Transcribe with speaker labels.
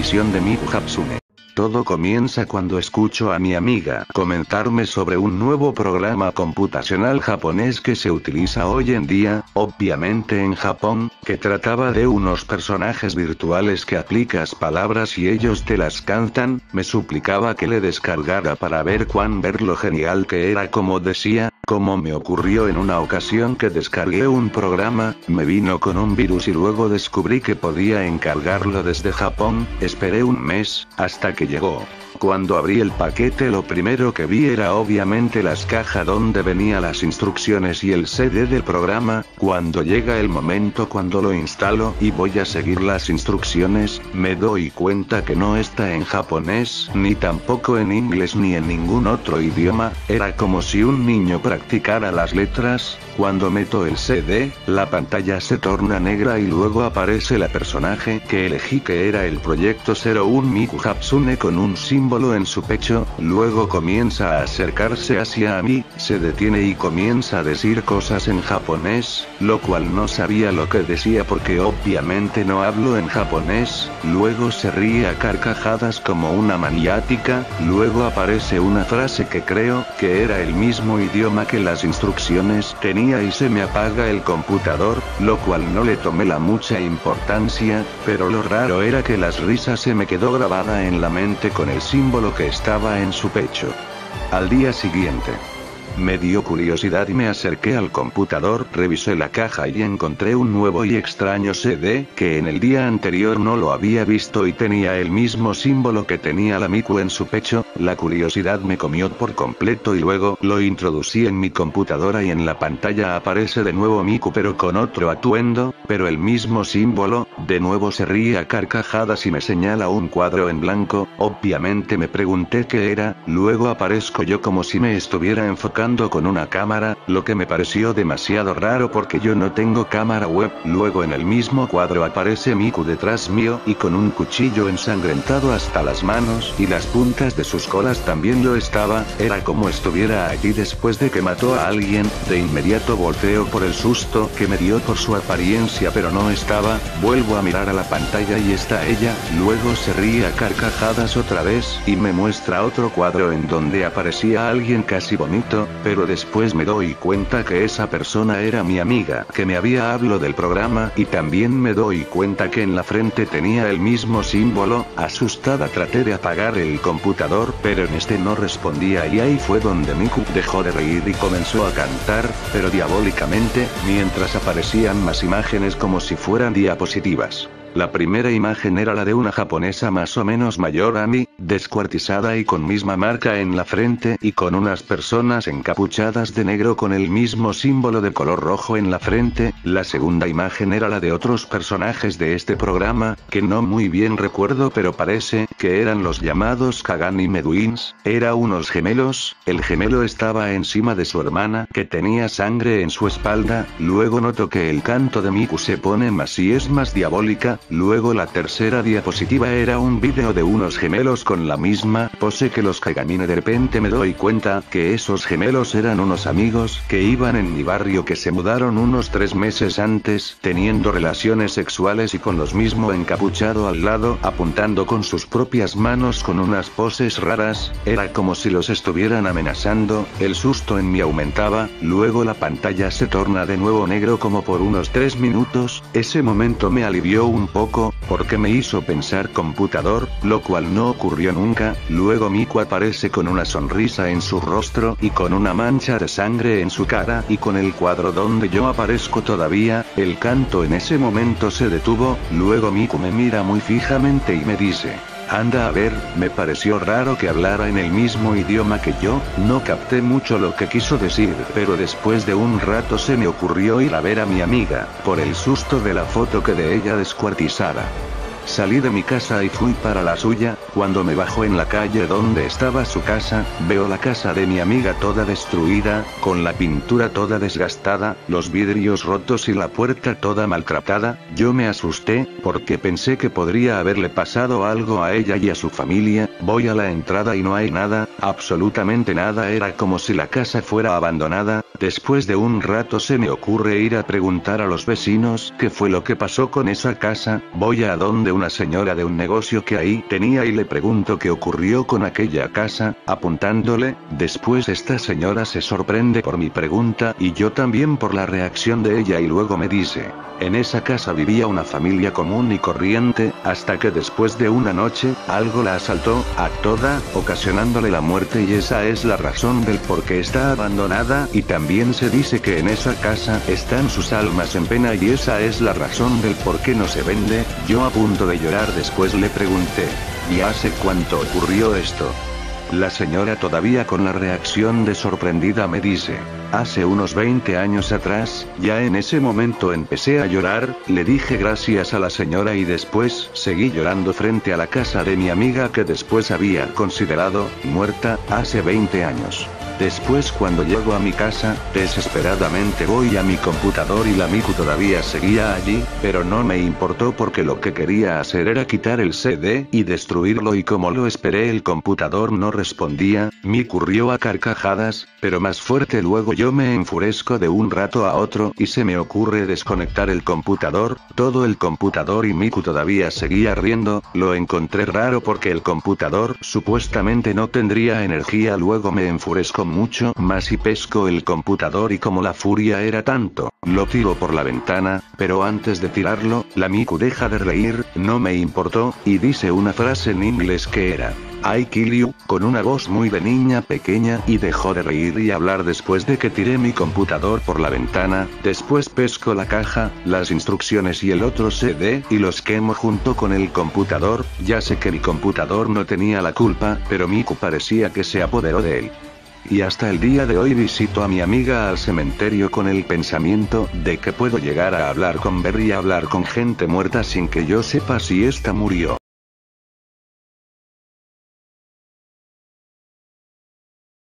Speaker 1: emisión de Miku Hatsune. Todo comienza cuando escucho a mi amiga comentarme sobre un nuevo programa computacional japonés que se utiliza hoy en día, obviamente en Japón, que trataba de unos personajes virtuales que aplicas palabras y ellos te las cantan. Me suplicaba que le descargara para ver lo genial que era, como decía. Como me ocurrió en una ocasión que descargué un programa, me vino con un virus y luego descubrí que podía encargarlo desde Japón. Esperé un mes, hasta que llegó. Cuando abrí el paquete lo primero que vi era obviamente las cajas donde venían las instrucciones y el CD del programa. Cuando llega el momento cuando lo instalo y voy a seguir las instrucciones, me doy cuenta que no está en japonés, ni tampoco en inglés ni en ningún otro idioma. Era como si un niño practicara las letras. Cuando meto el CD, la pantalla se torna negra y luego aparece la personaje que elegí, que era el Proyecto 01 Miku Hatsune con un símbolo en su pecho. Luego comienza a acercarse hacia mí, se detiene y comienza a decir cosas en japonés, lo cual no sabía lo que decía porque obviamente no hablo en japonés. Luego se ríe a carcajadas como una maniática. Luego aparece una frase que creo que era el mismo idioma que las instrucciones tenía y se me apaga el computador, lo cual no le tomé la mucha importancia, pero lo raro era que las risas se me quedó grabada en la mente con el símbolo que estaba en su pecho. Al día siguiente, me dio curiosidad y me acerqué al computador, revisé la caja y encontré un nuevo y extraño CD, que en el día anterior no lo había visto y tenía el mismo símbolo que tenía la Miku en su pecho. La curiosidad me comió por completo y luego lo introducí en mi computadora y en la pantalla aparece de nuevo Miku pero con otro atuendo, pero el mismo símbolo. De nuevo se ríe a carcajadas y me señala un cuadro en blanco. Obviamente me pregunté qué era. Luego aparezco yo como si me estuviera enfocando con una cámara, lo que me pareció demasiado raro porque yo no tengo cámara web. Luego en el mismo cuadro aparece Miku detrás mío y con un cuchillo ensangrentado hasta las manos y las puntas de sus colas también lo estaba. Era como estuviera allí después de que mató a alguien. De inmediato volteo por el susto que me dio por su apariencia, pero no estaba. Vuelvo a mirar a la pantalla y está ella. Luego se ríe a carcajadas otra vez y me muestra otro cuadro en donde aparecía alguien, casi vomito. Pero después me doy cuenta que esa persona era mi amiga que me había hablado del programa y también me doy cuenta que en la frente tenía el mismo símbolo. Asustada traté de apagar el computador pero en este no respondía y ahí fue donde Miku dejó de reír y comenzó a cantar, pero diabólicamente, mientras aparecían más imágenes como si fueran diapositivas. La primera imagen era la de una japonesa más o menos mayor a mí, descuartizada y con misma marca en la frente y con unas personas encapuchadas de negro con el mismo símbolo de color rojo en la frente. La segunda imagen era la de otros personajes de este programa, que no muy bien recuerdo pero parece que eran los llamados Kaganime Twins. Era unos gemelos. El gemelo estaba encima de su hermana que tenía sangre en su espalda. Luego noto que el canto de Miku se pone más y es más diabólica. Luego la tercera diapositiva era un vídeo de unos gemelos con la misma pose que los Kagamine. De repente me doy cuenta que esos gemelos eran unos amigos que iban en mi barrio, que se mudaron unos 3 meses antes, teniendo relaciones sexuales y con los mismo encapuchado al lado, apuntando con sus propias manos con unas poses raras. Era como si los estuvieran amenazando. El susto en mí aumentaba. Luego la pantalla se torna de nuevo negro como por unos 3 minutos. Ese momento me alivió un poco, porque me hizo pensar computador, lo cual no ocurrió nunca. Luego Miku aparece con una sonrisa en su rostro y con una mancha de sangre en su cara y con el cuadro donde yo aparezco todavía. El canto en ese momento se detuvo. Luego Miku me mira muy fijamente y me dice: anda a ver. Me pareció raro que hablara en el mismo idioma que yo. No capté mucho lo que quiso decir, pero después de un rato se me ocurrió ir a ver a mi amiga, por el susto de la foto que de ella descuartizada. Salí de mi casa y fui para la suya. Cuando me bajo en la calle donde estaba su casa, veo la casa de mi amiga toda destruida, con la pintura toda desgastada, los vidrios rotos y la puerta toda maltratada. Yo me asusté, porque pensé que podría haberle pasado algo a ella y a su familia. Voy a la entrada y no hay nada, absolutamente nada. Era como si la casa fuera abandonada. Después de un rato se me ocurre ir a preguntar a los vecinos qué fue lo que pasó con esa casa. Voy a donde una señora de un negocio que ahí tenía y le pregunto qué ocurrió con aquella casa, apuntándole. Después esta señora se sorprende por mi pregunta y yo también por la reacción de ella y luego me dice: en esa casa vivía una familia común y corriente, hasta que después de una noche, algo la asaltó, a toda, ocasionándole la muerte y esa es la razón del por qué está abandonada y también se dice que en esa casa están sus almas en pena y esa es la razón del por qué no se vende. Yo a punto de llorar después le pregunté: ¿y hace cuánto ocurrió esto? La señora todavía con la reacción de sorprendida me dice: hace unos 20 años atrás. Ya en ese momento empecé a llorar, le dije gracias a la señora y después seguí llorando frente a la casa de mi amiga que después había considerado muerta, hace 20 años. Después cuando llego a mi casa, desesperadamente voy a mi computador y la Miku todavía seguía allí, pero no me importó porque lo que quería hacer era quitar el CD y destruirlo y como lo esperé el computador no respondía. Miku rió a carcajadas, pero más fuerte. Luego yo me enfurezco de un rato a otro y se me ocurre desconectar el computador, todo el computador y Miku todavía seguía riendo. Lo encontré raro porque el computador supuestamente no tendría energía. Luego me enfurezco mucho más y pesco el computador y como la furia era tanto, lo tiro por la ventana, pero antes de tirarlo, la Miku deja de reír, no me importó, y dice una frase en inglés que era: I kill you, con una voz muy de niña pequeña y dejó de reír y hablar después de que tiré mi computador por la ventana. Después pesco la caja, las instrucciones y el otro CD y los quemo junto con el computador. Ya sé que mi computador no tenía la culpa, pero Miku parecía que se apoderó de él. Y hasta el día de hoy visito a mi amiga al cementerio con el pensamiento de que puedo llegar a hablar con Berry y hablar con gente muerta sin que yo sepa si esta murió.